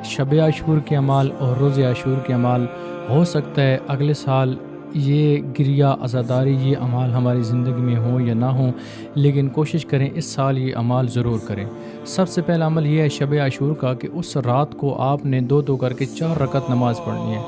شب عاشور کے اعمال اور روز عاشور کے اعمال، ہو سکتا ہے اگلے سال یہ گریہ عزاداری یہ اعمال ہماری زندگی میں ہوں یا نہ ہوں، لیکن کوشش کریں اس سال یہ اعمال ضرور کریں۔ سب سے پہلا عمل یہ ہے شب عاشور کا کہ اس رات کو آپ نے 2 کر کے 4 رکعت نماز پڑھنی ہے۔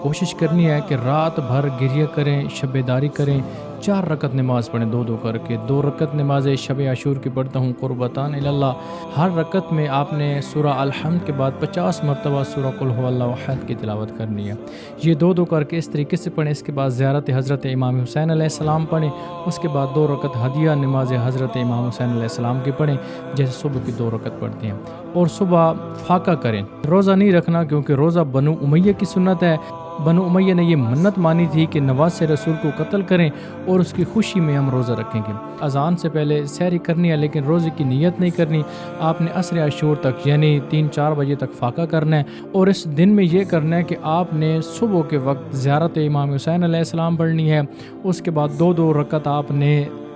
کوشش کرنی ہے کہ رات بھر گریہ کریں، شب داری کریں، 4 رکعت نماز پڑھیں 2 کر کے۔ 2 رکعت نماز شب عاشور کی پڑھتا ہوں قربتان اللہ۔ ہر رکعت میں آپ نے سورہ الحمد کے بعد 50 مرتبہ سورہ قل هو اللہ احد کی تلاوت کرنی ہے۔ یہ 2 کر کے اس طریقے سے پڑھیں۔ اس کے بعد زیارت حضرت امام حسین علیہ السلام پڑھیں۔ اس کے بعد 2 رکعت ہدیہ نماز حضرت امام حسین علیہ السلام کی پڑھیں، جیسے صبح کی 2 رکعت پڑھتے ہیں، اور صبح فاقہ کریں۔ روزہ نہیں رکھنا کیونکہ روزہ بنو امیہ کی سنت ہے۔ بنو امیہ نے یہ منت مانی تھی کہ نواز رسول کو قتل کریں اور اس کی خوشی میں ہم روزہ رکھیں گے۔ اذان سے پہلے سحری کرنی ہے، لیکن روزے کی نیت نہیں کرنی۔ آپ نے عصر عاشور تک یعنی 3-4 بجے تک فاقہ کرنا ہے، اور اس دن میں یہ کرنا ہے کہ آپ نے صبح کے وقت زیارت امام حسین علیہ السلام پڑھنی ہے۔ اس کے بعد 2 رکعت آپ نے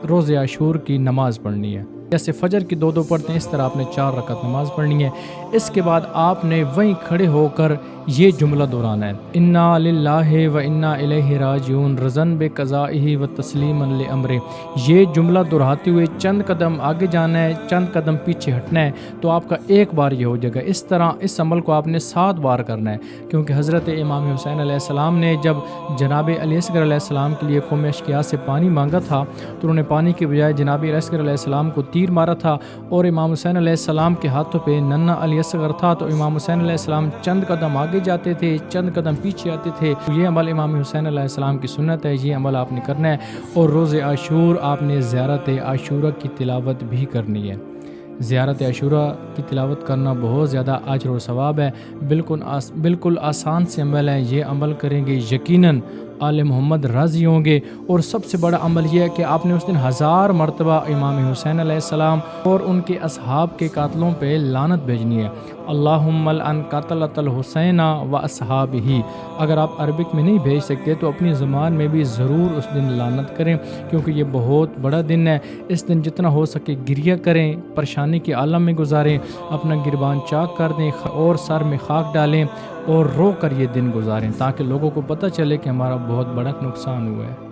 روز عاشور کی نماز پڑھنی ہے، جیسے فجر کی 2 پڑھتے ہیں اس طرح آپ نے 4 رکعت نماز پڑھنی ہے۔ اس کے بعد آپ نے وہیں کھڑے ہو کر یہ جملہ دہرانا ہے، انا للہ و انا الیہ راجعون رضن بقضائہ و تسلیما لامرہ۔ یہ جملہ دہراتے ہوئے چند قدم آگے جانا ہے، چند قدم پیچھے ہٹنا ہے، تو آپ کا ایک بار یہ ہو جائے گا۔ اس طرح اس عمل کو آپ نے 7 بار کرنا ہے، کیونکہ حضرت امام حسین علیہ السلام نے جب جناب علی اصغر علیہ السلام کے لیے قوم اشقیاء سے پانی مانگا تھا، تو انہوں نے پانی کے بجائے جناب علی اصغر علیہ السلام کو تیر مارا تھا، اور امام حسین علیہ السلام کے ہاتھوں پہ ننھا علی اصغر تھا، تو امام حسین علیہ السلام چند قدم آگے جاتے تھے، چند قدم پیچھے آتے تھے۔ یہ عمل امام حسین علیہ السلام کی سنت ہے، یہ عمل آپ نے کرنا ہے۔ اور روز عاشور آپ نے زیارت عاشورہ کی تلاوت بھی کرنی ہے۔ زیارت عاشورہ کی تلاوت کرنا بہت زیادہ اجر و ثواب ہے، بالکل آسان سے عمل ہے۔ یہ عمل کریں گے یقیناً آل محمد راضی ہوں گے۔ اور سب سے بڑا عمل یہ ہے کہ آپ نے اس دن 1000 مرتبہ امام حسین علیہ السلام اور ان کے اصحاب کے قاتلوں پہ لعنت بھیجنی ہے، اللہم لعن قتلۃ الحسین و اصحابہ۔ اگر آپ عربک میں نہیں بھیج سکتے تو اپنی زبان میں بھی ضرور اس دن لعنت کریں، کیونکہ یہ بہت بڑا دن ہے۔ اس دن جتنا ہو سکے گریہ کریں، پریشانی کے عالم میں گزاریں، اپنا گربان چاک کر دیں اور سر میں خاک ڈالیں، اور رو کر یہ دن گزاریں، تاکہ لوگوں کو پتہ چلے کہ ہمارا بہت بڑا نقصان ہوا ہے۔